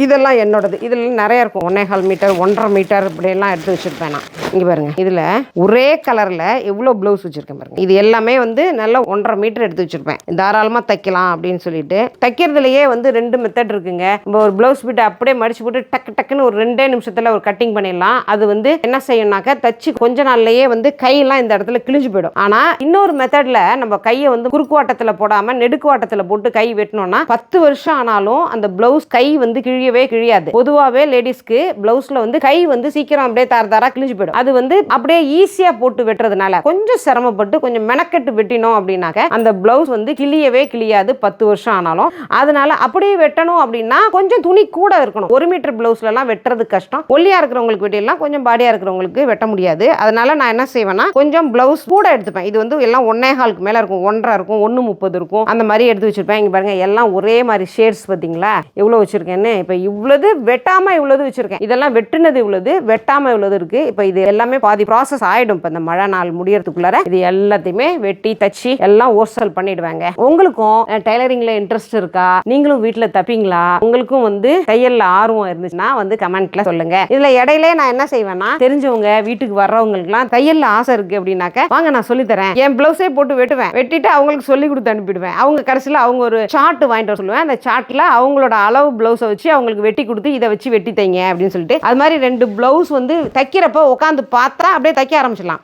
இதெல்லாம் என்னோடது. இதில் நிறைய இருக்கும். 1.25 மீட்டர் 1.5 மீட்டர் இப்படியெல்லாம் எடுத்து வச்சுருப்பேன் நான். இங்கே பாருங்கள், இதில் ஒரே கலரில் எவ்வளோ ப்ளவுஸ் வச்சுருக்கேன் பாருங்கள். இது எல்லாமே வந்து நல்லா 1.5 மீட்டர் எடுத்து வச்சுருப்பேன். தாராளமாக தைக்கலாம் அப்படின்னு சொல்லிட்டு. தைக்கிறதுலையே வந்து 2 மெத்தட் இருக்குங்க. இப்போ ஒரு ப்ளவுஸ் பீட்டை அப்படியே மடிச்சு போட்டு டக்குன்னு ஒரு 2 நிமிஷத்தில் ஒரு கட்டிங் பண்ணிடலாம். அது வந்து என்ன செய்யணும்னாக்கா, தச்சு கொஞ்ச நாள்லயே வந்து கையெல்லாம் இந்த இடத்துல கிழிஞ்சு போயிடும். ஆனால் இன்னொரு மெத்தடில் நம்ம கையை வந்து குறுக்குவாட்டத்தில் போடாமல் நெடுக்குவாட்டத்தில் போட்டு கை வெட்டணும்னா 10 வருஷம் ஆனாலும் அந்த ப்ளவுஸ் கை வந்து கிழியவே கிழியாது. பொதுவாகவே லேடிஸ்க்கு ப்ளவுஸில் வந்து கை வந்து சீக்கிரம் அப்படியே தாரா கிழிஞ்சு போயிடும். அது வந்து அப்படியே ஈஸியாக போட்டு வெட்டுறதுனால கொஞ்சம் சிரமப்பட்டு கொஞ்சம் மெனக்கெட்டு வெட்டினோம் அப்படின்னாக்க அந்த ப்ளவுஸ் வந்து கிழியவே கிழியாது 10 வருஷம் ஆனாலும். அதனால அப்படியே வெட்டணும் அப்படின்னா கொஞ்சம் துணி கூட இருக்கணும். 1 மீட்டர் ப்ளவுஸ்லாம் வெட்டுறது கஷ்டம். ஒல்லியா இருக்கிறவங்களுக்கு வெட்டிடலாம், கொஞ்சம் பாடியா இருக்கிறவங்களுக்கு வெட்ட முடியாது. அதனால நான் என்ன செய்வேன்னா கொஞ்சம் ப்ளவுஸ் கூட எடுத்துப்பேன். இது வந்து எல்லாம் 1.25 மேல இருக்கும், 1.5 இருக்கும், 1.30 இருக்கும், அந்த மாதிரி எடுத்து வச்சிருப்பேன். இங்க பாருங்க, எல்லாம் ஒரே மாதிரி ஷேட்ஸ். பார்த்தீங்களா எவ்வளவு வச்சிருக்கேன்னு? இப்போ இவ்வளவு வெட்டாம இவ்வளவு வச்சிருக்கேன். இதெல்லாம் வெட்டுனது இவ்வளவு, வெட்டாம இவ்வளவு இருக்கு. இப்போ இது எல்லாமே பாதி ப்ராசஸ் ஆயிடும். இப்போ இந்த மழை நாள் முடியறதுக்குள்ளார இது எல்லாத்தையுமே வெட்டி தச்சு எல்லாம் ஓர்சல் பண்ணிடுவாங்க. உங்களுக்கும் டைலரிங்ல இன்ட்ரெஸ்ட் இருக்கா? நீங்களும் வீட்டுல தப்பீங்களா? உங்களுக்கும் வந்து தையல்ல ஆர்வம் இருந்துச்சுன்னா வந்து கமெண்ட்ல சொல்லுங்க. இதுல இடையிலே நான் என்ன செய்வேன்னா, தெரிஞ்சவங்க வீட்டுக்கு வர்றவங்களுக்குலாம் தையல்ல ஆசை இருக்கு அப்படின்னாக்க வாங்க நான் சொல்லி தரேன். என் பிளவுஸே போட்டு வெட்டுவேன். வெட்டிட்டு அவங்களுக்கு சொல்லி கொடுத்து அனுப்பிடுவேன். அவங்க கடைசியில் அவங்க ஒரு சார்ட் வாங்கிட்டு வர சொல்லுவேன். அந்த சார்ட்ல அவங்களோட அளவு பிளவுஸை வச்சு அவங்களுக்கு வெட்டி கொடுத்து இதை வச்சு வெட்டி தைங்க அப்படின்னு சொல்லிட்டு அது மாதிரி 2 பிளவுஸ் வந்து தைக்கிறப்ப உட்காந்து பார்த்தா அப்படியே தைக்க ஆரம்பிச்சிடலாம்.